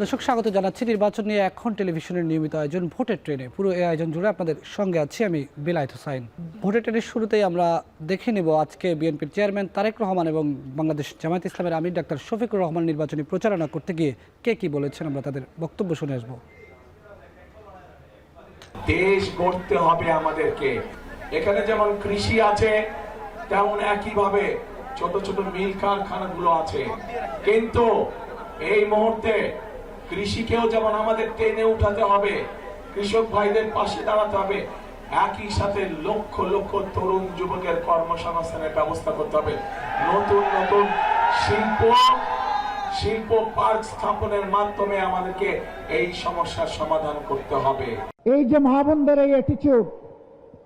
দর্শক স্বাগত জানাচ্ছি নির্বাচন নিয়ে এখন টেলিভিশনের নিয়মিত আয়োজন ভোটের ট্রেনে। পুরো এই আয়োজন জুড়ে আপনাদের সঙ্গে আছি আমি বেলায়েত হোসাইন। ভোটের ট্রেনের শুরুতেই আমরা দেখে নেব আজকে বিএনপির চেয়ারম্যান তারেক রহমান এবং বাংলাদেশ জামায়াত ইসলামের আমির ডাক্তার শফিকুর রহমান নির্বাচনী প্রচারণা করতে গিয়ে কে কি বলেছেন আমরা তাদের বক্তব্য শুনে আসবো। দেশ গড়তে হবে আমাদেরকে। এখানে যেমন কৃষি আছে তেমন একইভাবে ছোট ছোট মিল কারখানাগুলো আছে, কিন্তু এই মুহূর্তে কৃষিকেও যেমন আমাদের টেনে উঠাতে হবে, কৃষক ভাইদের পাশে দাঁড়াতে হবে, একই সাথে লক্ষ লক্ষ তরুণ যুবকের কর্মসংস্থানের ব্যবস্থা করতে হবে। নতুন নতুন শিল্প পার্ক স্থাপনের মাধ্যমে আমাদেরকে এই সমস্যার সমাধান করতে হবে। এই যে মহাবন্ধের এই অ্যাটিটিউড,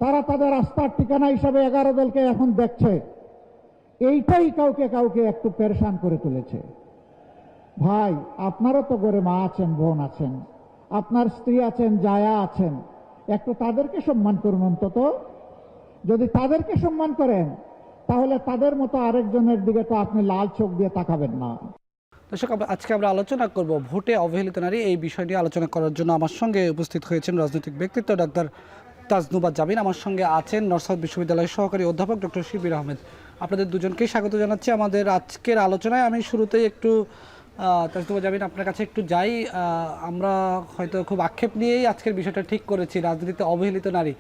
তারা তাদের আস্থার ঠিকানা হিসাবে 11 দলকে এখন দেখছে, এইটাই কাউকে কাউকে একটু পেরেশান করে তুলেছে। ভাই, আপনারও তো ঘরে মা আছেন, বোন আছেন, আপনার স্ত্রী আছেন, জায়া আছেন, একটু তাদেরকে সম্মান করুন। অন্তত যদি তাদেরকে সম্মান করেন তাহলে তাদের মতো আরেকজনের দিকে তো আপনি লাল চোখ দিয়ে তাকাবেন না। দর্শক, আজকে আমরা আলোচনা করব ভোটে অবহেলিত নারী। এই বিষয় নিয়ে আলোচনা করার জন্য আমার সঙ্গে উপস্থিত হয়েছেন রাজনৈতিক ব্যক্তিত্ব ডাক্তার তাজনুবাদ জাবিন। আমার সঙ্গে আছেন নর্থ সাউথ বিশ্ববিদ্যালয়ের সহকারী অধ্যাপক ডক্টর শিবির আহমেদ। আপনাদের দুজনকেই স্বাগত জানাচ্ছি আমাদের আজকের আলোচনায়। আমি শুরুতেই একটু তাজনুবাদ জাবিন আপনার কাছে একটু যাই। আমরা হয়তো খুব আক্ষেপ নিয়েই আজকের বিষয়টা ঠিক করেছি, রাজনীতিতে অবহেলিত নারী।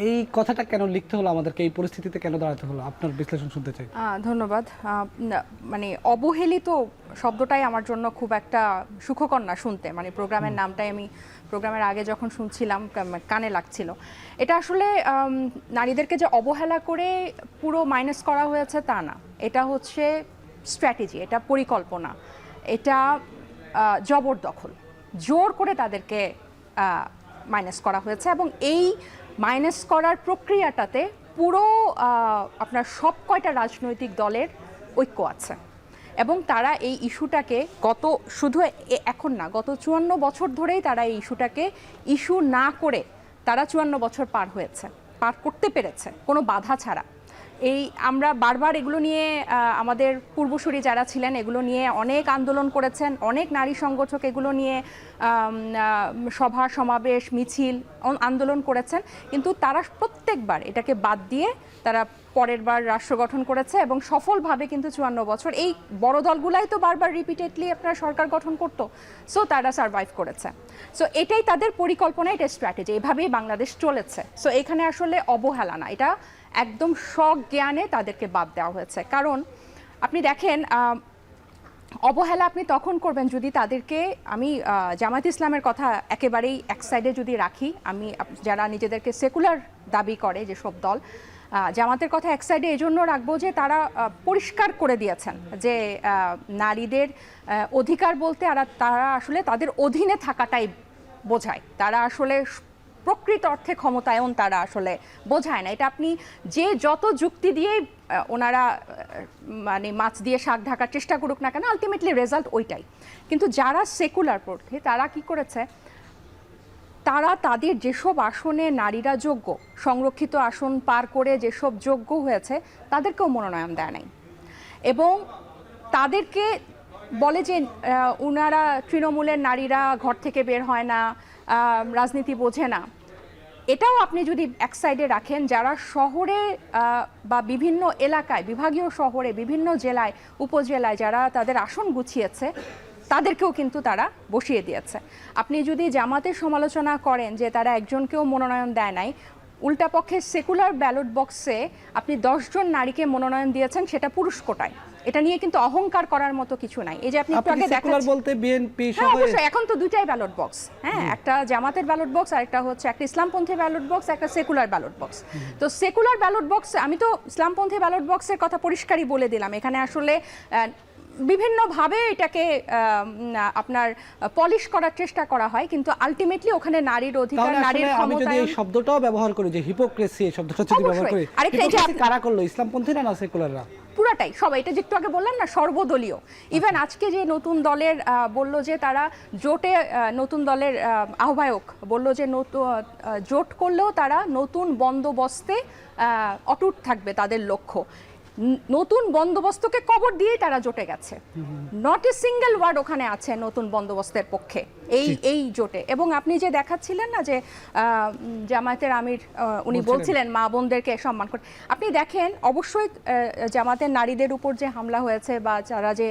এই কথাটা কেন লিখতে হলো আমাদেরকে, এই পরিস্থিতিতে কেন দাঁড়াতে হলো, আপনার বিশ্লেষণ শুনতে চাই। ধন্যবাদ। মানে অবহেলিত শব্দটাই আমার জন্য খুব একটা সুখকর না শুনতে। মানে প্রোগ্রামের নামটাই আমি প্রোগ্রামের আগে যখন শুনছিলাম কানে লাগছিল। এটা আসলে নারীদেরকে যে অবহেলা করে পুরো মাইনাস করা হয়েছে তা না, এটা হচ্ছে স্ট্র্যাটেজি, এটা পরিকল্পনা, এটা জবরদখল, জোর করে তাদেরকে মাইনাস করা হয়েছে। এবং এই মাইনাস করার প্রক্রিয়াটাতে পুরো আপনার সব কয়টা রাজনৈতিক দলের ঐক্য আছে এবং তারা এই ইস্যুটাকে শুধু এখন না, গত 54 বছর ধরেই তারা এই ইস্যুটাকে ইস্যু না করে তারা 54 বছর পার করতে পেরেছে কোনো বাধা ছাড়া। আমরা বারবার এগুলো নিয়ে আমাদের পূর্বসূরি যারা ছিলেন এগুলো নিয়ে অনেক আন্দোলন করেছেন, অনেক নারী সংগঠক এগুলো নিয়ে সভা সমাবেশ মিছিল আন্দোলন করেছেন, কিন্তু তারা প্রত্যেকবার এটাকে বাদ দিয়ে তারা পরের বার রাষ্ট্র গঠন করেছে এবং সফলভাবে কিন্তু 54 বছর এই বড় দলগুলাই তো বারবার রিপিটেডলি আপনার সরকার গঠন করতো, সো তারা সার্ভাইভ করেছে। সো এটাই তাদের পরিকল্পনা, এটা স্ট্র্যাটেজি, এভাবেই বাংলাদেশ চলেছে। সো এখানে আসলে অবহেলা না, এটা একদম সজ্ঞানে তাদেরকে বাদ দেওয়া হয়েছে। কারণ আপনি দেখেন, অবহেলা আপনি তখন করবেন যদি তাদেরকে, আমি জামায়াত ইসলামের কথা একেবারেই এক সাইডে যদি রাখি, আমি যারা নিজেদেরকে সেকুলার দাবি করে যেসব দল, জামাতের কথা এক সাইডে এজন্য রাখবো যে তারা পরিষ্কার করে দিয়েছেন যে নারীদের অধিকার বলতে তারা আসলে তাদের অধীনে থাকাটাই বোঝায়, তারা আসলে প্রকৃত অর্থে ক্ষমতায়ন তারা আসলে বোঝায় না। এটা আপনি যে যত যুক্তি দিয়েই ওনারা মানে মাছ দিয়ে শাক ঢাকার চেষ্টা করুক না কেন, আলটিমেটলি রেজাল্ট ওইটাই। কিন্তু যারা সেকুলার পন্থী তারা কি করেছে, তারা তাদের যেসব আসনে নারীরা যোগ্য, সংরক্ষিত আসন পার করে যেসব যোগ্য হয়েছে তাদেরকেও মনোনয়ন দেয় নাই এবং তাদেরকে বলে যে ওনারা তৃণমূলের নারীরা ঘর থেকে বের হয় না, রাজনীতি বোঝে না। এটাও আপনি যদি এক সাইডে রাখেন, যারা শহরে বা বিভিন্ন এলাকায়, বিভাগীয় শহরে, বিভিন্ন জেলায় উপজেলায় যারা তাদের আসন গুছিয়েছে তাদেরকেও কিন্তু তারা বসিয়ে দিয়েছে। আপনি যদি জামাতের সমালোচনা করেন যে তারা একজনকেও মনোনয়ন দেয় নাই, উল্টা পক্ষে সেকুলার ব্যালট বক্সে আপনি 10 জন নারীকে মনোনয়ন দিয়েছেন, সেটা পুরুষ কোটায়। এটা নিয়ে কিন্তু অহংকার করার মতো কিছু নাই। এই যে আপনি একটু আগে সেকুলার বলতে বিএনপি সহ, অবশ্যই এখন তো দুইটাই ব্যালট বক্স, হ্যাঁ, একটা জামাতের ব্যালট বক্স আর একটা হচ্ছে একটা ইসলামপন্থী ব্যালট বক্স, একটা সেকুলার ব্যালট বক্স। তো সেকুলার ব্যালট বক্স, আমি তো ইসলামপন্থী ব্যালট বক্সের কথা পরিষ্কারই বলে দিলাম, এখানে আসলে বিভিন্নভাবে এটাকে আপনার পলিশ করার চেষ্টা করা হয়, কিন্তু আলটিমেটলি ওখানে নারীর অধিকার, নারীর ক্ষমতা, এই শব্দটাও ব্যবহার করি যে হিপোক্রেসি, এই শব্দটা যদি ব্যবহার করি, আরেকটা এই যে কারা করলো, ইসলামপন্থীরা না সেকুলাররা, পুরাটাই সবাই। এটা যে একটু আগে বললাম না, সর্বদলীয়। ইভেন আজকে যে নতুন দলের বলল যে তারা জোটে, নতুন দলের আহ্বায়ক বলল যে জোট করলেও তারা নতুন বন্দোবস্তে অটুট থাকবে তাদের লক্ষ্য। নতুন বন্দোবস্তকে কবর দিয়েই তারা জোটে গেছে। নট এ সিঙ্গেল ওয়ার্ড ওখানে আছে নতুন বন্দোবস্তের পক্ষে এই জোটে। এবং আপনি যে দেখাচ্ছিলেন না যে জামায়াতের আমির উনি বলছিলেন মা বোনদেরকে সম্মান করে, আপনি দেখেন অবশ্যই জামাতের নারীদের উপর যে হামলা হয়েছে বা যারা যে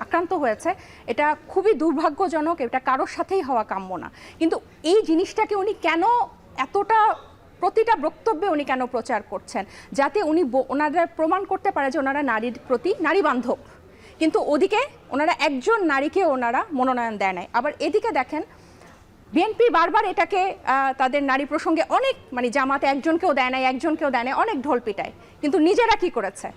আক্রান্ত হয়েছে এটা খুবই দুর্ভাগ্যজনক, এটা কারোর সাথেই হওয়া কাম্য না। কিন্তু এই জিনিসটাকে উনি কেন এতটা প্রতিটা বক্তব্যে উনি কেন প্রচার করছেন, যাতে উনি ওনারা প্রমাণ করতে পারে যে ওনারা নারীর প্রতি নারী বান্ধব, কিন্তু ওদিকে ওনারা একজন নারীকে ওনারা মনোনয়ন দেয় নাই। আবার এদিকে দেখেন বিএনপি বারবার এটাকে তাদের নারী প্রসঙ্গে অনেক মানে জামাতে একজনকেও দেয় নাই অনেক ঢোল পিটায়, কিন্তু নিজেরা কি করেছে,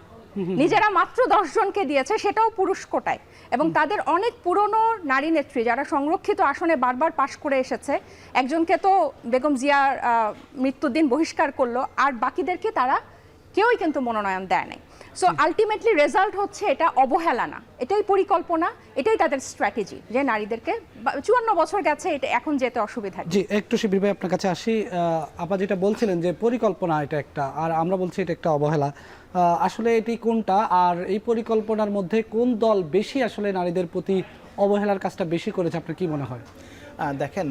নিজেরা মাত্র 10 জনকে দিয়েছে, সেটাও পুরুষ কোটায়। এবং তাদের অনেক পুরনো নারী নেত্রী যারা সংরক্ষিত আসনে বারবার পাশ করে এসেছে, একজনকে তো বেগম জিয়ার মৃত্যুর দিন বহিষ্কার করলো, আর বাকিদেরকে তারা কেউই কিন্তু মনোনয়ন দেয় নাই। সো আলটিমেটলি রেজাল্ট হচ্ছে এটা অবহেলা না, এটাই পরিকল্পনা, এটাই তাদের স্ট্র্যাটেজি যে নারীদেরকে 54 বছর গেছে এটা এখন যেতে অসুবিধা। জি, একটু শিবির ভাই আপনার কাছে আসি। আপা যেটা বলছিলেন যে পরিকল্পনা এটা একটা, আর আমরা বলছি এটা একটা অবহেলা, আসলে এটি কোনটা? আর এই পরিকল্পনার মধ্যে কোন দল বেশি আসলে নারীদের প্রতি অবহেলার কাজটা বেশি করেছে আপনার কি মনে হয়? দেখেন,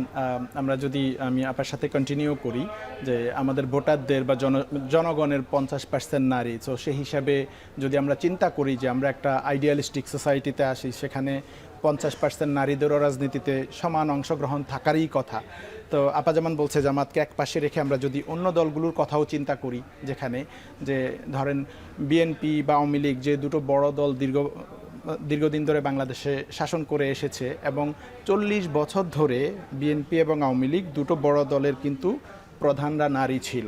আমরা যদি আমি আপনার সাথে কন্টিনিউ করি যে আমাদের ভোটারদের বা জনগণের 50% নারী, তো সেই হিসাবে যদি আমরা চিন্তা করি যে আমরা একটা আইডিয়ালিস্টিক সোসাইটিতে আসি, সেখানে 50% নারীদেরও রাজনীতিতে সমান অংশগ্রহণ থাকারই কথা। তো আপা যেমন বলছে জামাতকে এক পাশে রেখে আমরা যদি অন্য দলগুলোর কথাও চিন্তা করি, যেখানে যে ধরেন বিএনপি বা আওয়ামী লীগ যে দুটো বড় দল দীর্ঘদিন ধরে বাংলাদেশে শাসন করে এসেছে, এবং 40 বছর ধরে বিএনপি এবং আওয়ামী লীগ দুটো বড় দলের কিন্তু প্রধানরা নারী ছিল।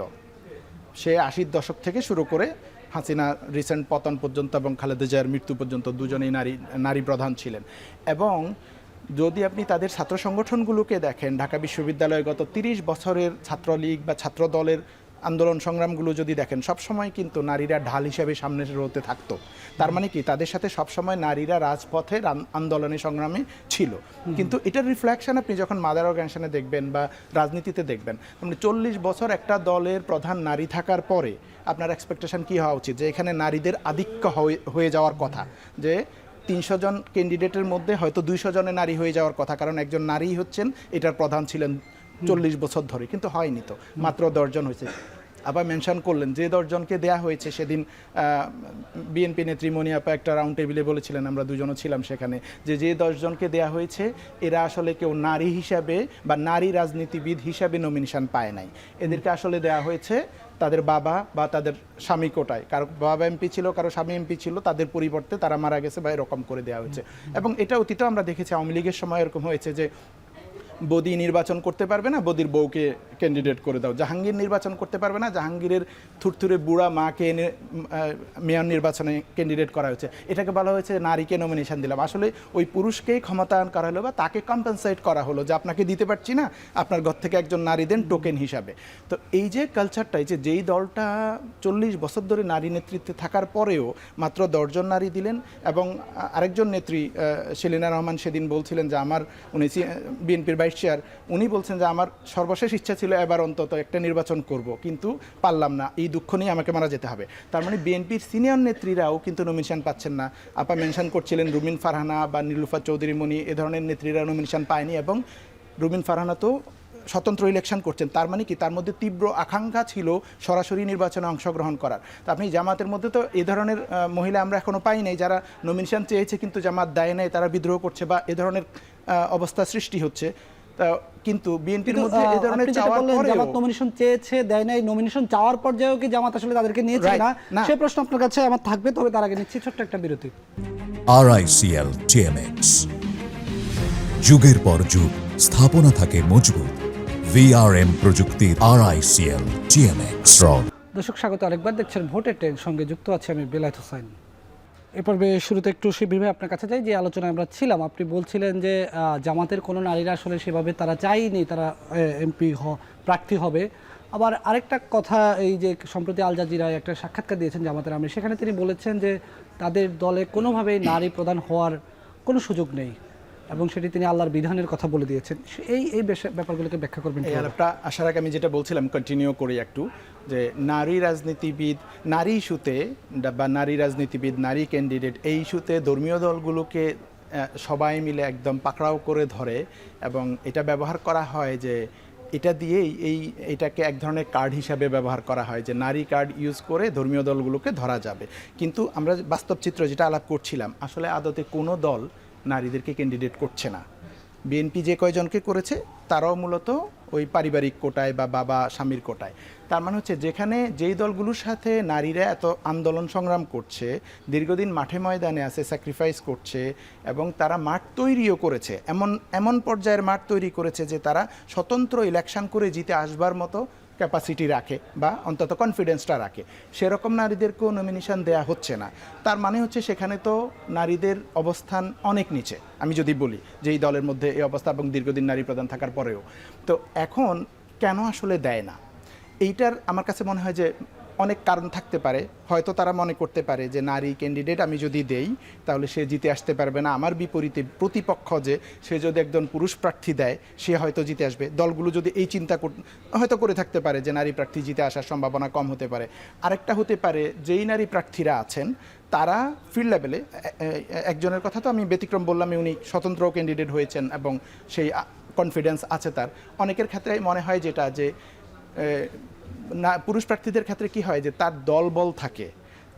সে 80-র দশক থেকে শুরু করে হাসিনা রিসেন্ট পতন পর্যন্ত এবং খালেদা জিয়ার মৃত্যু পর্যন্ত দুজনেই নারী প্রধান ছিলেন। এবং যদি আপনি তাদের ছাত্র সংগঠনগুলোকে দেখেন, ঢাকা বিশ্ববিদ্যালয়ে গত 30 বছরের ছাত্রলীগ বা ছাত্র দলের আন্দোলন সংগ্রামগুলো যদি দেখেন, সবসময় কিন্তু নারীরা ঢাল হিসেবে সামনে রোতে থাকতো। তার মানে কি, তাদের সাথে সবসময় নারীরা রাজপথের আন্দোলনে সংগ্রামে ছিল। কিন্তু এটার রিফ্লেকশন আপনি যখন মাদার অর্গানাইজেশনে দেখবেন বা রাজনীতিতে দেখবেন, মানে 40 বছর একটা দলের প্রধান নারী থাকার পরে আপনার এক্সপেকটেশন কি হওয়া উচিত, যে এখানে নারীদের আধিক্য হয়ে যাওয়ার কথা, যে 300 জন ক্যান্ডিডেটের মধ্যে হয়তো 200 জনের নারী হয়ে যাওয়ার কথা, কারণ একজন নারী হচ্ছেন এটার প্রধান ছিলেন 40 বছর ধরে, কিন্তু হয়নি, তো মাত্র 10 জন হয়েছে। আবার মেনশন করলেন যে 10 জনকে দেয়া হয়েছে, সেদিন বিএনপি নেত্রী মনি আপা একটা রাউন্ড টেবিলে বলেছিলেন, আমরা দুজনও ছিলাম সেখানে, যে 10 জনকে দেয়া হয়েছে এরা আসলে কেউ নারী হিসাবে বা নারী রাজনীতিবিদ হিসাবে নমিনেশন পায় নাই, এদেরকে আসলে দেয়া হয়েছে তাদের বাবা বা তাদের স্বামী কোটায়, কারো বাবা এমপি ছিল, কারো স্বামী এমপি ছিল, তাদের পরিবর্তে তারা মারা গেছে বা এরকম করে দেওয়া হয়েছে। এবং এটা অতীতেও আমরা দেখেছি, আওয়ামী লীগের সময় এরকম হয়েছে যে বদি নির্বাচন করতে পারবে না, বদির বউকে ক্যান্ডিডেট করে দাও। জাহাঙ্গীর নির্বাচন করতে পারবে না, জাহাঙ্গীরের থুরথুরে বুড়া মাকে এনে মেয়র নির্বাচনে ক্যান্ডিডেট করা হয়েছে। এটাকে বলা হয়েছে নারীকে নমিনেশন দিলাম। আসলে ওই পুরুষকেই ক্ষমতায়ন করা হলো বা তাকে কম্পেনসেট করা হলো যে আপনাকে দিতে পারছি না, আপনার ঘর থেকে একজন নারী দেন টোকেন হিসাবে। তো এই যে কালচারটাই, যে যেই দলটা 40 বছর ধরে নারী নেতৃত্বে থাকার পরেও মাত্র 10 জন নারী দিলেন, এবং আরেকজন নেত্রী সেলিনা রহমান সেদিন বলছিলেন যে উনি বিএনপির ভাইস চেয়ার, উনি বলছেন যে আমার সর্বশেষ ইচ্ছা ছিল এবার অন্তত একটা নির্বাচন করব, কিন্তু পারলাম না, এই দুঃখ নিয়ে আমাকে মারা যেতে হবে। তার মানে বিএনপির সিনিয়র নেত্রীরাও কিন্তু নমিনেশন পাচ্ছেন না। আপা মেনশন করছিলেন রুমিন ফারহানা বা নীলুফা চৌধুরী মনি, এ ধরনের নেত্রীরা নমিনেশন পায়নি, এবং রুমিন ফারহানা তো স্বতন্ত্র ইলেকশন করছেন। তার মানে কি, তার মধ্যে তীব্র আকাঙ্ক্ষা ছিল সরাসরি নির্বাচনে অংশগ্রহণ করার। তা আপনি জামাতের মধ্যে তো এ ধরনের মহিলা আমরা এখনো পাই নাই, যারা নমিনেশন চেয়েছে কিন্তু জামাত দেয় নাই, তারা বিদ্রোহ করছে বা এ ধরনের অবস্থা সৃষ্টি হচ্ছে। কিন্তু বিএনপির মধ্যে এই ধরনের চাওয়ার পরেও জামাত নমিনেশন চেয়েছে, দেয় নাই, নমিনেশন চাওয়ার পর্যায়েও কি জামাত আসলে তাদেরকে নিয়েছে না, সেই প্রশ্ন আপনার কাছে আমার থাকবে। তবে তার আগে নিচ্ছি ছোট্ট একটা বিরতি। RICL TMX, যুগের পর যুগ স্থাপনা থাকে মজবুত। VRM প্রযুক্তির RICL TMX। দর্শক স্বাগত আরেকবার, দেখছেন ভোটের ট্রেন, সঙ্গে যুক্ত আছে আমি বেলায়েত হোসেন। এ পর্বে শুরুতে একটু শিবির ভাই আপনার কাছে যাই, যে আলোচনায় আমরা ছিলাম, আপনি বলছিলেন যে জামাতের কোনো নারীরা আসলে সেভাবে তারা চায়নি তারা এমপি প্রার্থী হবে। আবার আরেকটা কথা, এই যে সম্প্রতি আল জাজিরায় একটা সাক্ষাৎকার দিয়েছেন জামাতের আমির, সেখানে তিনি বলেছেন যে তাদের দলে কোনোভাবেই নারী প্রধান হওয়ার কোনো সুযোগ নেই। এবং সেটি তিনি আল্লাহর বিধানের কথা বলে দিয়েছেন। এই ব্যাপারগুলোকে ব্যাখ্যা করবেন এই কিভাবে? আলাপটা আসার আগে আমি যেটা বলছিলাম কন্টিনিউ করি একটু, যে নারী রাজনীতিবিদ, নারী ইস্যুতে বা নারী রাজনীতিবিদ, নারী ক্যান্ডিডেট, এই ইস্যুতে ধর্মীয় দলগুলোকে সবাই মিলে একদম পাকড়াও করে ধরে এবং এটা ব্যবহার করা হয় যে এটা দিয়েই এটাকে এক ধরনের কার্ড হিসাবে ব্যবহার করা হয় যে নারী কার্ড ইউজ করে ধর্মীয় দলগুলোকে ধরা যাবে। কিন্তু আমরা বাস্তব চিত্র যেটা আলাপ করছিলাম, আসলে আদতে কোনো দল নারীদেরকে ক্যান্ডিডেট করছে না। বিএনপি যে কয়জনকে করেছে তারাও মূলত ওই পারিবারিক কোটায় বা বাবা স্বামীর কোটায়। তার মানে হচ্ছে যেখানে যেই দলগুলোর সাথে নারীরা এত আন্দোলন সংগ্রাম করছে, দীর্ঘদিন মাঠে ময়দানে আছে, স্যাক্রিফাইস করছে এবং তারা মাঠ তৈরিও করেছে, এমন পর্যায়ের মাঠ তৈরি করেছে যে তারা স্বতন্ত্র ইলেকশন করে জিতে আসবার মতো ক্যাপাসিটি রাখে বা অন্তত কনফিডেন্সটা রাখে, সেরকম নারীদেরকেও নমিনেশন দেয়া হচ্ছে না। তার মানে হচ্ছে সেখানে তো নারীদের অবস্থান অনেক নিচে, আমি যদি বলি যে এই দলের মধ্যে এই অবস্থা এবং দীর্ঘদিন নারী প্রধান থাকার পরেও। তো এখন কেন আসলে দেয় না, এইটার আমার কাছে মনে হয় যে অনেক কারণ থাকতে পারে। হয়তো তারা মনে করতে পারে যে নারী ক্যান্ডিডেট আমি যদি দেই তাহলে সে জিতে আসতে পারবে না, আমার বিপরীতে প্রতিপক্ষ যে সে যদি একজন পুরুষ প্রার্থী দেয় সে হয়তো জিতে আসবে। দলগুলো যদি এই চিন্তা হয়তো করে থাকতে পারে যে নারী প্রার্থী জিতে আসার সম্ভাবনা কম হতে পারে। আরেকটা হতে পারে যেই নারী প্রার্থীরা আছেন তারা ফিল্ড লেভেলে, একজনের কথা তো আমি ব্যতিক্রম বললাম, উনি স্বতন্ত্র ক্যান্ডিডেট হয়েছেন এবং সেই কনফিডেন্স আছে তার। অনেকের ক্ষেত্রে মনে হয় যেটা যে না, পুরুষ প্রার্থীদের ক্ষেত্রে কি হয় যে তার দলবল থাকে,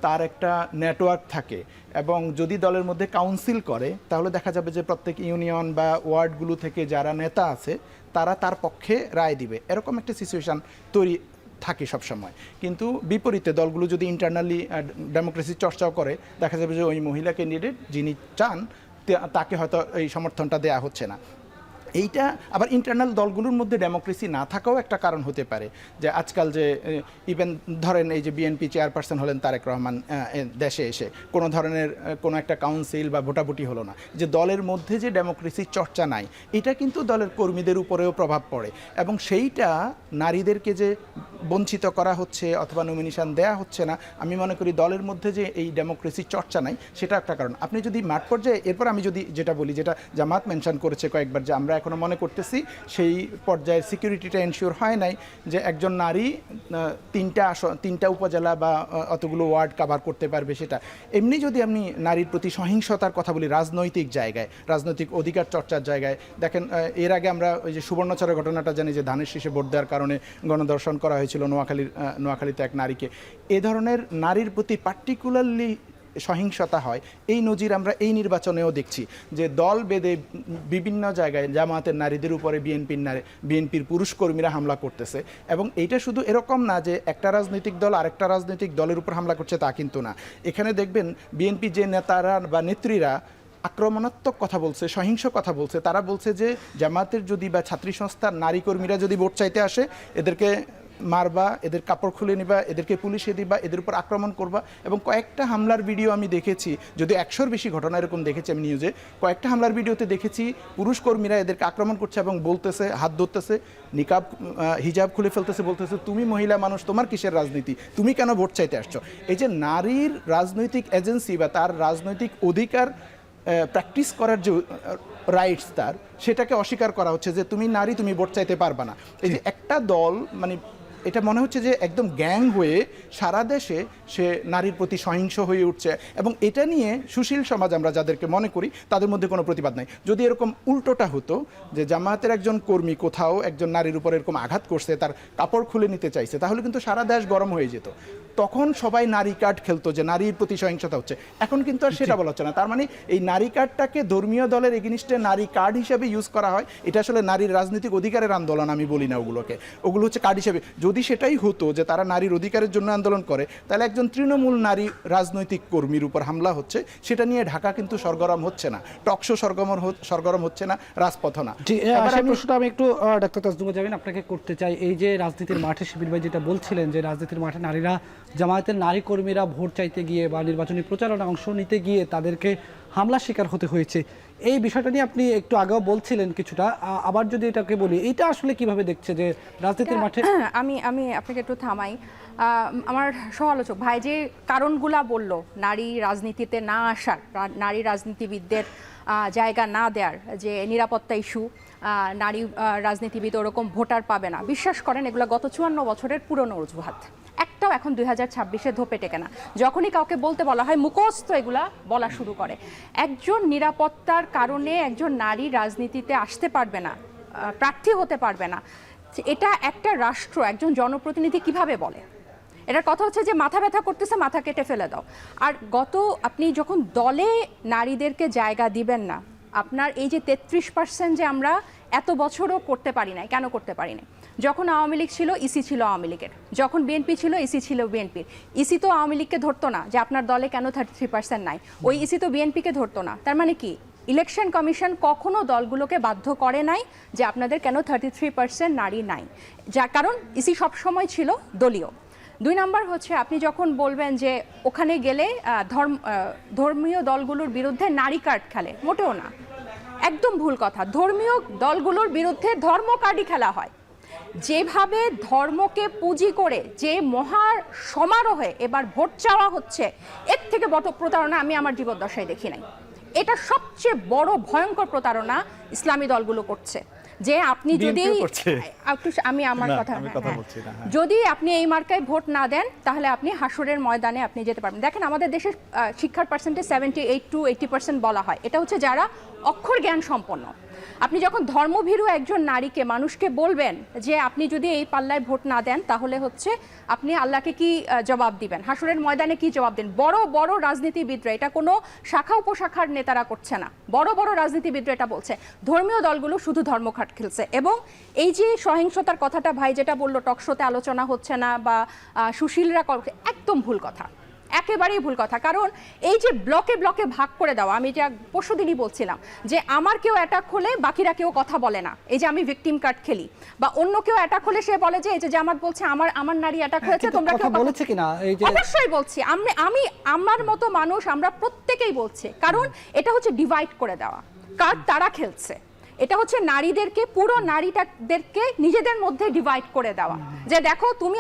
তার একটা নেটওয়ার্ক থাকে এবং যদি দলের মধ্যে কাউন্সিল করে তাহলে দেখা যাবে যে প্রত্যেক ইউনিয়ন বা ওয়ার্ডগুলো থেকে যারা নেতা আছে তারা তার পক্ষে রায় দিবে, এরকম একটা সিচুয়েশান তৈরি থাকে সবসময়। কিন্তু বিপরীতে দলগুলো যদি ইন্টারনালি ডেমোক্রেসির চর্চাও করে, দেখা যাবে যে ওই মহিলা ক্যান্ডিডেট যিনি চান তাকে হয়তো এই সমর্থনটা দেওয়া হচ্ছে না। এইটা আবার ইন্টারনাল দলগুলোর মধ্যে ডেমোক্রেসি না থাকাও একটা কারণ হতে পারে। যে আজকাল যে ইভেন ধরেন এই যে বিএনপি চেয়ারপারসন হলেন তারেক রহমান, দেশে এসে কোনো ধরনের কোনো একটা কাউন্সিল বা ভোটাভুটি হলো না, যে দলের মধ্যে যে ডেমোক্রেসির চর্চা নাই, এটা কিন্তু দলের কর্মীদের উপরেও প্রভাব পড়ে এবং সেইটা নারীদেরকে যে বঞ্চিত করা হচ্ছে অথবা নমিনেশন দেয়া হচ্ছে না, আমি মনে করি দলের মধ্যে যে এই ডেমোক্রেসির চর্চা নাই সেটা একটা কারণ। আপনি যদি মাঠ পর্যায়ে, এরপর আমি যদি যেটা বলি, যেটা জামাত মেনশন করেছে কয়েকবার, যে আমরা এখনো মনে করতেছি সেই পর্যায়ের সিকিউরিটিটা এনশিওর হয় নাই যে একজন নারী তিনটা উপজেলা বা অতগুলো ওয়ার্ড কাভার করতে পারবে। সেটা এমনি যদি আমি নারীর প্রতি সহিংসতার কথা বলি রাজনৈতিক জায়গায়, রাজনৈতিক অধিকার চর্চার জায়গায়, দেখেন এর আগে আমরা ওই যে সুবর্ণচরের ঘটনাটা জানি যে ধানের শীষে ভোট দেওয়ার কারণে গণধর্ষণ করা হয়েছিল নোয়াখালীতে এক নারীকে। এ ধরনের নারীর প্রতি পার্টিকুলারলি সহিংসতা হয়, এই নজির আমরা এই নির্বাচনেও দেখছি যে দল বেঁধে বিভিন্ন জায়গায় জামায়াতের নারীদের উপরে বিএনপির পুরুষ কর্মীরা হামলা করতেছে। এবং এইটা শুধু এরকম না যে একটা রাজনৈতিক দল আরেকটা রাজনৈতিক দলের উপর হামলা করছে, তা কিন্তু না। এখানে দেখবেন বিএনপি যে নেতারা বা নেত্রীরা আক্রমণাত্মক কথা বলছে, সহিংস কথা বলছে, তারা বলছে যে জামায়াতের যদি বা ছাত্রী সংস্থার নারী কর্মীরা যদি ভোট চাইতে আসে এদেরকে মারবা, এদের কাপড় খুলে নিবা, এদেরকে পুলিশে দিবা, এদের উপর আক্রমণ করবা। এবং কয়েকটা হামলার ভিডিও আমি দেখেছি, যদি 100-র বেশি ঘটনা এরকম দেখেছি আমি নিউজে, কয়েকটা হামলার ভিডিওতে দেখেছি পুরুষ কর্মীরা এদেরকে আক্রমণ করছে এবং বলতেছে, হাত ধরতেছে, নিকাব হিজাব খুলে ফেলতেছে, বলতেছে তুমি মহিলা মানুষ, তোমার কিসের রাজনীতি, তুমি কেন ভোট চাইতে আসছো। এই যে নারীর রাজনৈতিক এজেন্সি বা তার রাজনৈতিক অধিকার প্র্যাকটিস করার যে রাইটস তার, সেটাকে অস্বীকার করা হচ্ছে যে তুমি নারী, তুমি ভোট চাইতে পারবা না। এই যে একটা দল, মানে এটা মনে হচ্ছে যে একদম গ্যাং হয়ে সারা দেশে সে নারীর প্রতি সহিংস হয়ে উঠছে এবং এটা নিয়ে সুশীল সমাজ আমরা যাদেরকে মনে করি তাদের মধ্যে কোনো প্রতিবাদ নাই। যদি এরকম উল্টোটা হতো যে জামায়াতের একজন কর্মী কোথাও একজন নারীর উপর এরকম আঘাত করছে, তার কাপড় খুলে নিতে চাইছে, তাহলে কিন্তু সারা দেশ গরম হয়ে যেত, তখন সবাই নারী কার্ড খেলতো যে নারীর প্রতি সহিংসতা হচ্ছে। এখন কিন্তু আর সেটা বলা হচ্ছে না। তার মানে এই নারী কার্ডটাকে ধর্মীয় দলের এগেইনস্টে নারী কার্ড হিসেবে ইউজ করা হয়। এটা আসলে নারীর রাজনৈতিক অধিকারের আন্দোলন আমি বলি না, ওগুলো হচ্ছে কার্ড হিসেবে। যদি সেটাই হতো যে তারা নারীর অধিকারের জন্য আন্দোলন করে, তাহলে একজন তৃণমূল নারী রাজনৈতিক কর্মীর উপর হামলা হচ্ছে, সেটা নিয়ে ঢাকা কিন্তু সরগরম হচ্ছে না, টকশো সরগরম হচ্ছে না, রাজপথ না। প্রশ্নটা আমি একটু ডাক্তার তাজনুবা জাবিন আপনাকে করতে চাই। এই যে রাজনীতির মাঠে শিবির ভাই যেটা বলছিলেন যে রাজনীতির মাঠে নারীরা, জামায়াতের নারী কর্মীরা ভোট চাইতে গিয়ে বা নির্বাচনী প্রচারণা অংশ নিতে গিয়ে তাদেরকে হামলার শিকার হতে হয়েছে, এই বিষয়টা নিয়ে আপনি একটু আগেও বলছিলেন কিছুটা, আবার যদি এটাকে বলি, এটা আসলে কিভাবে দেখছে যে রাজনীতির মাঠে? আমি আপনাকে একটু থামাই। আমার সমালোচক ভাই যে কারণগুলা বলল নারী রাজনীতিতে না আসার, নারী রাজনীতিবিদদের জায়গা না দেওয়ার, যে নিরাপত্তা ইস্যু, নারী রাজনীতিবিদ ওরকম ভোটার পাবে না, বিশ্বাস করেন এগুলো গত 54 বছরের পুরনো অজুহাত, একটাও এখন 2026-এ ধোপে টেকে না। যখনই কাউকে বলতে বলা হয় মুখস্থ এগুলা বলা শুরু করে। একজন নিরাপত্তার কারণে একজন নারী রাজনীতিতে আসতে পারবে না, প্রার্থী হতে পারবে না, এটা একটা রাষ্ট্র, একজন জনপ্রতিনিধি কিভাবে বলে? এটার কথা হচ্ছে যে মাথা ব্যথা করতেছে, মাথা কেটে ফেলে দাও। আর আপনি যখন দলে নারীদেরকে জায়গা দিবেন না, আপনার এই যে 33% যে আমরা এত বছরও করতে পারি নাই, কেন করতে পারি নাই? যখন আওয়ামী লীগ ছিল, ইসি ছিল আওয়ামী লীগের, যখন বিএনপি ছিল, ইসি ছিল বিএনপির। ইসি তো আওয়ামী লীগকে ধরতো না যে আপনার দলে কেন 33% নাই, ওই ইসি তো বিএনপিকে ধরতো না। তার মানে কি, ইলেকশন কমিশন কখনো দলগুলোকে বাধ্য করে নাই যে আপনাদের কেন 33% নারী নাই, যার কারণ ইসি সবসময় ছিল দলীয়। 2 নম্বর হচ্ছে, আপনি যখন বলবেন যে ওখানে গেলে ধর্মীয় দলগুলোর বিরুদ্ধে নারী কার্ড খেলে, মোটেও না, একদম ভুল কথা। ধর্মীয় দলগুলোর বিরুদ্ধে ধর্ম কার্ডই খেলা হয়। যেভাবে ধর্মকে পুঁজি করে যে মহা সমারোহে এবার ভোট চাওয়া হচ্ছে, এর থেকে বড় প্রতারণা আমি আমার জীবদ্দশায় দেখি নাই। এটা সবচেয়ে বড় ভয়ঙ্কর প্রতারণা ইসলামী দলগুলো করছে। যে আপনি যদি আমি আমার কথা যদি আপনি এই মার্কায় ভোট না দেন, তাহলে আপনি হাসরের ময়দানে আপনি যেতে পারবেন। দেখেন আমাদের দেশের শিক্ষার পার্সেন্টেজ 78 to 80% বলা হয়, এটা হচ্ছে যারা অক্ষর জ্ঞান সম্পন্ন। আপনি যখন ধর্মভীরু একজন নারীকে, মানুষকে বলবেন যে আপনি যদি এই পাল্লায় ভোট না দেন, তাহলে হচ্ছে আপনি আল্লাহকে কি জবাব দিবেন, হাসরের ময়দানে কি জবাব দেন? বড় বড় রাজনীতিবিদরা, এটা কোনো শাখা উপশাখার নেতারা করছে না, বড় বড় রাজনীতিবিদরা এটা বলছে। ধর্মীয় দলগুলো শুধু ধর্মঘাট খেলছে। এবং এই যে সহিংসতার কথাটা ভাই যেটা বললো, টকশোতে আলোচনা হচ্ছে না বা সুশীলরা, একদম ভুল কথা, একেবারেই ভুল কথা। কারণ এই যে ব্লকে ব্লকে ভাগ করে দেওয়া, আমি যা পরশুদিনই বলছিলাম যে আমার কেউ অ্যাটাক হলে বাকিরা কেউ কথা বলে না, এই যে আমি ভিকটিম কার্ড খেলি, বা অন্য কেউ অ্যাটাক হলে সে বলে যে এই যে জামাত বলছে আমার নারী অ্যাটাক হয়েছে, তোমরা কেউ বলেছে কিনা? অবশ্যই বলছি, আমি আমার মতো মানুষ, আমরা প্রত্যেকেই বলছি। কারণ এটা হচ্ছে ডিভাইড করে দেওয়া, কার্ড তারা খেলছে। এটা হচ্ছে নারীদেরকে, পুরো নারীদেরকে নিজেদের মধ্যে ডিভাইড করে দেওয়া, যে দেখো তুমি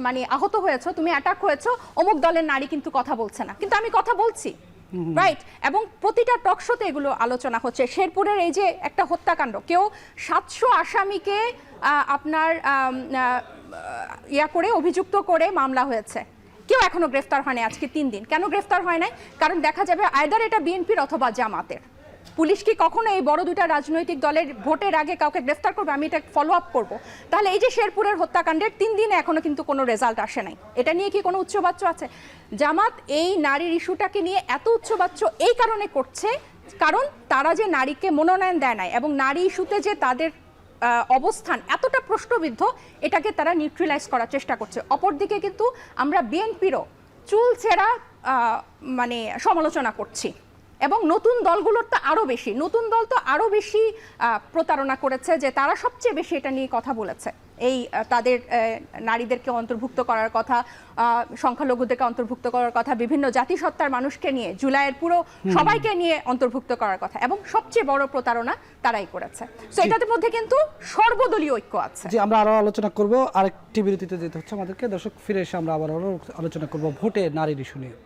মানে আহত হয়েছো, তুমি অ্যাটাক হয়েছো, অমুক দলের নারী কিন্তু কথা বলছে না, কিন্তু আমি কথা বলছি, রাইট? এবং প্রতিটা টকশোতে এগুলো আলোচনা হচ্ছে। শেরপুরের এই যে একটা হত্যাকাণ্ড, কেউ 700 আসামিকে আপনার করে অভিযুক্ত করে মামলা হয়েছে, কেউ এখনো গ্রেফতার হয়নি, আজকে 3 দিন। কেন গ্রেফতার হয় নাই? কারণ দেখা যাবে আইদার এটা বিএনপির অথবা জামাতের। পুলিশ কি কখনো এই বড় 2টা রাজনৈতিক দলের ভোটের আগে কাউকে গ্রেফতার করবে? আমি এটা ফলো আপ করবো। তাহলে এই যে শেরপুরের হত্যাকাণ্ডের 3 দিনে এখনো কিন্তু কোনো রেজাল্ট আসে নাই, এটা নিয়ে কি কোনো উচ্চবাচ্য আছে? জামাত এই নারীর ইস্যুটাকে নিয়ে এত উচ্চবাচ্য এই কারণে করছে, কারণ তারা যে নারীকে মনোনয়ন দেয় নাই এবং নারী ইস্যুতে যে তাদের অবস্থান এতটা প্রশ্নবিদ্ধ, এটাকে তারা নিউট্রালাইজ করার চেষ্টা করছে। অপরদিকে কিন্তু আমরা বিএনপিরও চুলচেরা মানে সমালোচনা করছি, এবং নতুন দলগুলোর তো আরও বেশি, নতুন দল তো আরও বেশি প্রতারণা করেছে, যে তারা সবচেয়ে বেশি এটা নিয়ে কথা বলেছে, এই তাদের নারীদেরকে অন্তর্ভুক্ত করার কথা, সংখ্যালঘুদেরকে অন্তর্ভুক্ত করার কথা, বিভিন্ন জাতিসত্তার মানুষকে নিয়ে, জুলাইয়ের পুরো সবাইকে নিয়ে অন্তর্ভুক্ত করার কথা, এবং সবচেয়ে বড় প্রতারণা তারাই করেছে। সো এটার মধ্যে কিন্তু সর্বদলীয় ঐক্য আছে। জি, আমরা আরো আলোচনা করব, আরেকটি বিরতিতে যেতে হচ্ছে আমাদেরকে। দর্শক, ফিরে এসে আমরা আবার আলোচনা করব ভোটে নারীর ইস্যু নিয়ে।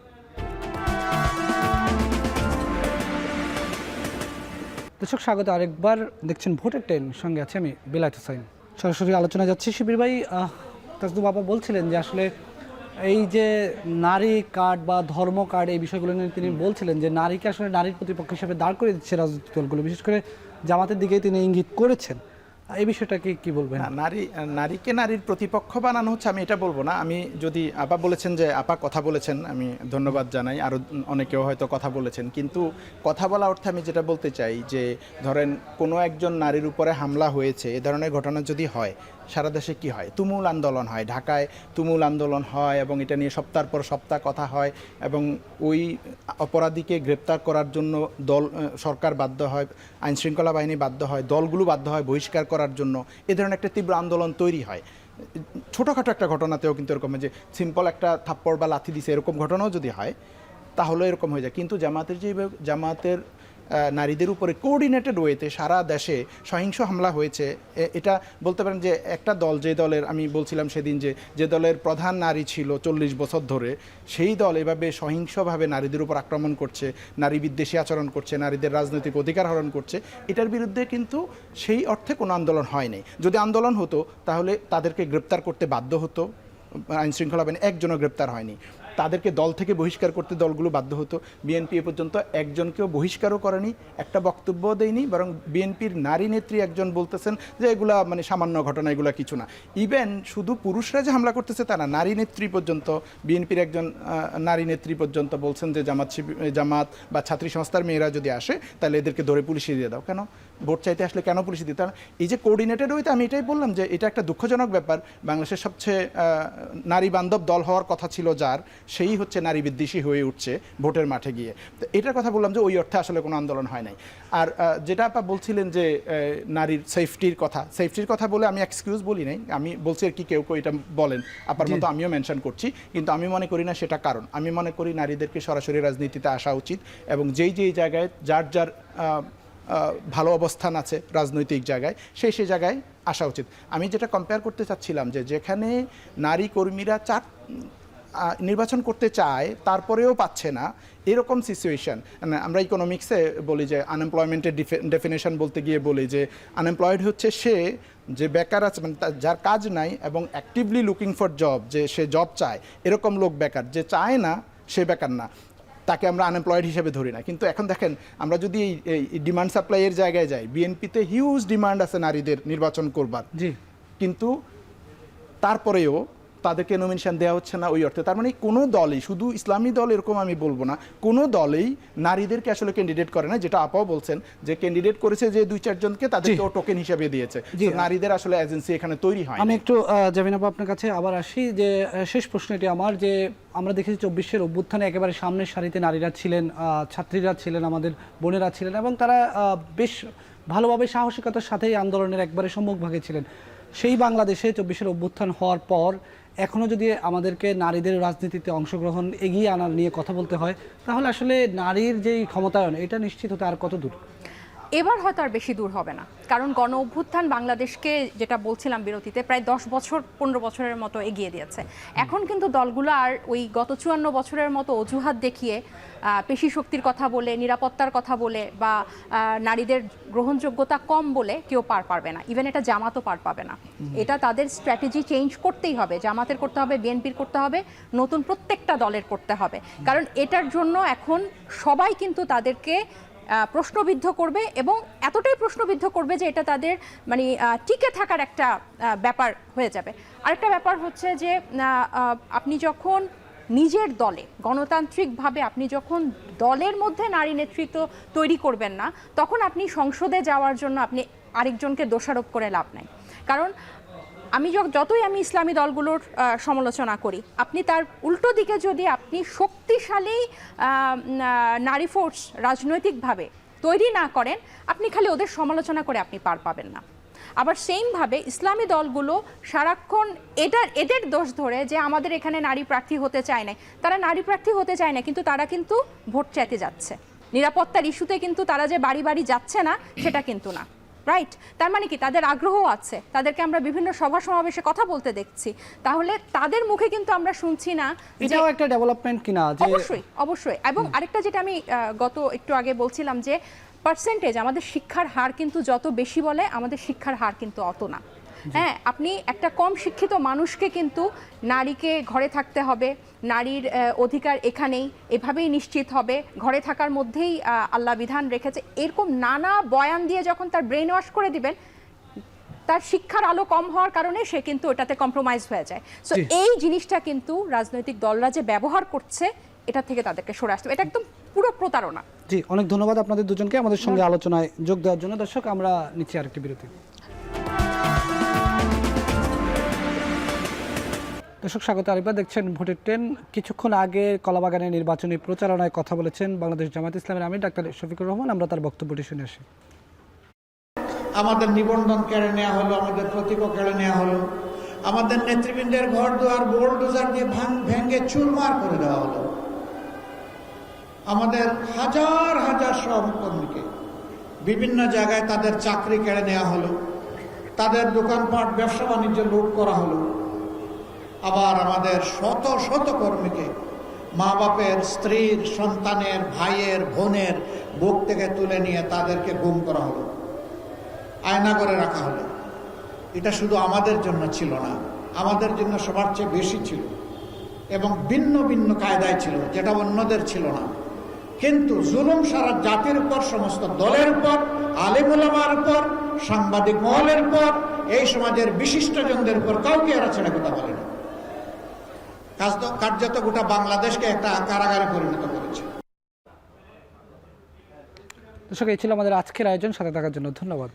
দর্শক, স্বাগত আরেকবার, দেখছেন ভোটের ট্রেন, সঙ্গে আছে আমি বেলায়েত হোসেন। সরাসরি আলোচনা যাচ্ছি। শিবির ভাই, তাজনু বাবা বলছিলেন যে আসলে এই যে নারী কার্ড বা ধর্ম কার্ড, এই বিষয়গুলো নিয়ে তিনি বলছিলেন যে নারীকে আসলে নারীর প্রতিপক্ষ হিসেবে দাঁড় করে দিচ্ছে রাজনৈতিক দলগুলো, বিশেষ করে জামাতের দিকে তিনি ইঙ্গিত করেছেন। এই বিষয়টাকে কি বলবেন? নারীকে নারীর প্রতিপক্ষ বানানো হচ্ছে, আমি এটা বলবো না। আমি যদি আপা বলেছেন, যে আপা কথা বলেছেন, আমি ধন্যবাদ জানাই, আরও অনেকেও হয়তো কথা বলেছেন, কিন্তু কথা বলা অর্থে আমি যেটা বলতে চাই যে ধরেন কোনো একজন নারীর উপরে হামলা হয়েছে, এ ধরনের ঘটনা যদি হয়, সারা দেশে কি হয়? তুমুল আন্দোলন হয়, ঢাকায় তুমুল আন্দোলন হয়, এবং এটা নিয়ে সপ্তাহের পর সপ্তাহ কথা হয়, এবং ওই অপরাধীকে গ্রেপ্তার করার জন্য সরকার বাধ্য হয়, আইনশৃঙ্খলা বাহিনী বাধ্য হয়, দলগুলো বাধ্য হয় বহিষ্কার করার জন্য। এ ধরনের একটা তীব্র আন্দোলন তৈরি হয়। ছোটোখাটো একটা ঘটনাতেও কিন্তু এরকম, যে সিম্পল একটা থাপ্পড় বা লাথি দিছে, এরকম ঘটনাও যদি হয় তাহলে এরকম হয়ে যায়। কিন্তু জামাতের নারীদের উপরে কোঅর্ডিনেটেড ওয়েতে সারা দেশে সহিংস হামলা হয়েছে, এটা বলতে পারেন যে একটা দল, যে দলের আমি বলছিলাম সেদিন যে দলের প্রধান নারী ছিল 40 বছর ধরে, সেই দল এভাবে সহিংসভাবে নারীদের উপর আক্রমণ করছে, নারী বিদ্বেষী আচরণ করছে, নারীদের রাজনৈতিক অধিকার হরণ করছে, এটার বিরুদ্ধে কিন্তু সেই অর্থে কোনো আন্দোলন হয় নাই। যদি আন্দোলন হতো তাহলে তাদেরকে গ্রেপ্তার করতে বাধ্য হতো, আইন শৃঙ্খলা বাহিনী একজনও গ্রেপ্তার হয়নি, তাদেরকে দল থেকে বহিষ্কার করতে দলগুলো বাধ্য হতো। বিএনপি এ পর্যন্ত একজনকেও বহিষ্কারও করেনি, একটা বক্তব্যও দেয়নি, বরং বিএনপির নারী নেত্রী একজন বলতেছেন যে এগুলা মানে সামান্য ঘটনা, এগুলা কিছু না। ইভেন শুধু পুরুষরা যে হামলা করতেছে তা না, নারী নেত্রী পর্যন্ত, বিএনপির একজন নারী নেত্রী পর্যন্ত বলছেন যে জামাত বা ছাত্রী সংস্থার মেয়েরা যদি আসে তাহলে এদেরকে ধরে পুলিশে দিয়ে দাও। কেন? ভোট চাইতে আসলে কেন পুলিশে দিতে? এই যে কোঅর্ডিনেটেড হইতে, আমি এটাই বললাম যে এটা একটা দুঃখজনক ব্যাপার। বাংলাদেশের সবচেয়ে নারী বান্ধব দল হওয়ার কথা ছিল যার, সেই হচ্ছে নারী বিদ্বেষী হয়ে উঠছে ভোটের মাঠে গিয়ে। তো এটার কথা বললাম যে ওই অর্থে আসলে কোনো আন্দোলন হয় নাই। আর যেটা আপা বলছিলেন যে নারীর সেফটির কথা বলে আমি এক্সকিউজ বলি নাই, আমি বলছি আর কি কেউ এটা বলেন, আপার মতো আমিও মেনশন করছি, কিন্তু আমি মনে করি না সেটা কারণ। আমি মনে করি নারীদেরকে সরাসরি রাজনীতিতে আসা উচিত, এবং যেই জায়গায় যার ভালো অবস্থান আছে রাজনৈতিক জায়গায়, সেই জায়গায় আসা উচিত। আমি যেটা কম্পেয়ার করতে চাচ্ছিলাম যে যেখানে নারী কর্মীরা নির্বাচন করতে চায় তারপরেও পাচ্ছে না, এরকম সিচুয়েশন আমরা ইকোনমিক্সে বলি যে আনএমপ্লয়মেন্টের ডেফিনেশন বলতে গিয়ে বলি যে আনএমপ্লয়েড হচ্ছে সে যে বেকার আছে, মানে যার কাজ নাই এবং অ্যাক্টিভলি লুকিং ফর জব, যে সে জব চায়, এরকম লোক বেকার। যে চায় না সে বেকার না, তাকে আমরা আনএমপ্লয়েড হিসেবে ধরি না। কিন্তু এখন দেখেন, আমরা যদি এই ডিমান্ড সাপ্লাইয়ের জায়গায় যাই, বিএনপিতে হিউজ ডিমান্ড আছে নারীদের নির্বাচন করবার, কিন্তু তারপরেও তাদেরকে নমিনেশন দেওয়া হচ্ছে না ওই অর্থে। তার মানে কোনো দলই, শুধু ইসলামী দল এরকম আমি বলবো না, কোনো দলেই নারীদেরকে আসলে ক্যান্ডিডেট করে না। যেটা আপাও বলছেন যে ক্যান্ডিডেট করেছে যে 2-4 জনকে, তাদেরকেও টোকেন হিসেবে দিয়েছে। নারীদের আসলে এজেন্সি এখানে তৈরি হয়। আমি একটু জামিন আপা আপনার কাছে আবার আসি, যে শেষ প্রশ্নটি আমার, যে আমরা দেখেছি 24-এর অভ্যুত্থানে একেবারে সামনের সারিতে নারীরা ছিলেন, ছাত্রীরা ছিলেন, আমাদের বোনেরা ছিলেন, এবং তারা বেশ ভালোভাবে সাহসিকতার সাথেই আন্দোলনের একবারে সম্মুখভাগে ছিলেন। সেই বাংলাদেশে 24-এর অভ্যুত্থান হওয়ার পর এখনও যদি আমাদেরকে নারীদের রাজনীতিতে অংশগ্রহণ এগিয়ে আনার নিয়ে কথা বলতে হয়, তাহলে আসলে নারীর যেই ক্ষমতায়ন, এটা নিশ্চিত হতে আর কত দূর? এবার হয়তো আর বেশি দূর হবে না, কারণ গণ অভ্যুত্থান বাংলাদেশকে, যেটা বলছিলাম বিরতিতে, প্রায় 10-15 বছরের মতো এগিয়ে দিয়েছে। এখন কিন্তু দলগুলো আর ওই গত 54 বছরের মতো অজুহাত দেখিয়ে, পেশি শক্তির কথা বলে, নিরাপত্তার কথা বলে, বা নারীদের গ্রহণযোগ্যতা কম বলে কেউ পার পারবে না। ইভেন এটা জামাতও পার পাবে না। এটা তাদের স্ট্র্যাটেজি চেঞ্জ করতেই হবে। জামাতের করতে হবে, বিএনপির করতে হবে, নতুন প্রত্যেকটা দলের করতে হবে। কারণ এটার জন্য এখন সবাই কিন্তু তাদেরকে প্রশ্নবিদ্ধ করবে, এবং এতটাই প্রশ্নবিদ্ধ করবে যে এটা তাদের মানে টিকে থাকার একটা ব্যাপার হয়ে যাবে। আরেকটা ব্যাপার হচ্ছে যে আপনি যখন নিজের দলে গণতান্ত্রিকভাবে আপনি যখন দলের মধ্যে নারী নেতৃত্ব তৈরি করবেন না, তখন আপনি সংসদে যাওয়ার জন্য আপনি আরেকজনকে দোষারোপ করে লাভ নাই। কারণ আমি যতই আমি ইসলামী দলগুলোর সমালোচনা করি, আপনি তার উল্টো দিকে যদি আপনি শক্তিশালী নারী ফোর্স রাজনৈতিকভাবে তৈরি না করেন, আপনি খালি ওদের সমালোচনা করে আপনি পার পাবেন না। আবার সেইমভাবে ইসলামী দলগুলো সারাক্ষণ এদের দোষ ধরে যে আমাদের এখানে নারী প্রার্থী হতে চায় না। তারা নারী প্রার্থী হতে চায় না, কিন্তু তারা কিন্তু ভোট চাইতে যাচ্ছে। নিরাপত্তার ইস্যুতে কিন্তু তারা যে বাড়ি বাড়ি যাচ্ছে না, সেটা কিন্তু না, রাইট? তার মানে কি তাদের আগ্রহ আছে, তাদেরকে আমরা বিভিন্ন সভা সমাবেশে কথা বলতে দেখছি। তাহলে তাদের মুখে কিন্তু আমরা শুনছি না। এটাও একটা ডেভেলপমেন্ট কিনা? অবশ্যই। এবং আরেকটা যেটা আমি গত একটু আগে বলছিলাম, যে পার্সেন্টেজ, আমাদের শিক্ষার হার কিন্তু যত বেশি বলে, আমাদের শিক্ষার হার কিন্তু অত না। হ্যাঁ, আপনি একটা কম শিক্ষিত মানুষকে কিন্তু নারীকে ঘরে থাকতে হবে, নারীর অধিকার এখানেই, এভাবেই নিশ্চিত হবে, ঘরে থাকার মধ্যেই আল্লাহ বিধান রেখেছে, এরকম নানা বয়ান দিয়ে যখন তার ব্রেন ওয়াশ করে দিবেন, তার শিক্ষার আলো কম হওয়ার কারণে সে কিন্তু ওটাতে কম্প্রোমাইজ হয়ে যায়। সো এই জিনিসটা কিন্তু রাজনৈতিক দলরা যে ব্যবহার করছে, এটা থেকে তাদেরকে সরে আসতে হবে। এটা একদম পুরো প্রতারণা। জি, অনেক ধন্যবাদ আপনাদের দুজনকে আমাদের সঙ্গে আলোচনায় যোগ দেওয়ার জন্য। দর্শক, আমরা নিচ্ছি আরেকটি বিরতি। দর্শক, স্বাগত। আরেকবার দেখছেন ভোটের ট্রেন। কিছুক্ষণ আগে কলাবাগানের নির্বাচনী প্রচারণায় কথা বলেছেন বাংলাদেশ জামায়াত ইসলামের আমির ডাক্তার শফিকুর রহমান। আমরা তার বক্তব্যটি শুনে আসি। আমাদের নিবন্ধন কেড়ে নেওয়া হলো, আমাদের প্রতীকও কেড়ে নেওয়া হলো, আমাদের নেতৃবৃন্দের ঘর দুয়ার বোল্ডোজার দিয়ে ভেঙে চুরমার করে দেওয়া হলো। আমাদের হাজার হাজার সহকর্মীকে বিভিন্ন জায়গায় তাদের চাকরি কেড়ে নেওয়া হলো, তাদের দোকানপাট ব্যবসা বাণিজ্য লুট করা হলো। আবার আমাদের শত শত কর্মীকে মা বাপের, স্ত্রীর, সন্তানের, ভাইয়ের, বোনের বুক থেকে তুলে নিয়ে তাদেরকে গুম করা হলো, আয়না করে রাখা হলো। এটা শুধু আমাদের জন্য ছিল না, আমাদের জন্য সবার চেয়ে বেশি ছিল এবং ভিন্ন ভিন্ন কায়দায় ছিল, যেটা অন্যদের ছিল না। কিন্তু জুলুম সারা জাতির উপর, সমস্ত দলের উপর, আলেম ওলামার উপর, সাংবাদিক মহলের উপর, এই সমাজের বিশিষ্টজনদের উপর কাউকে এরা ছেড়ে কথা বলে না। কার্যত গোটা বাংলাদেশকে একটা কারাগারে পরিণত করেছে। দর্শক, এই ছিল আমাদের আজকের আয়োজন। সাথে থাকার জন্য ধন্যবাদ।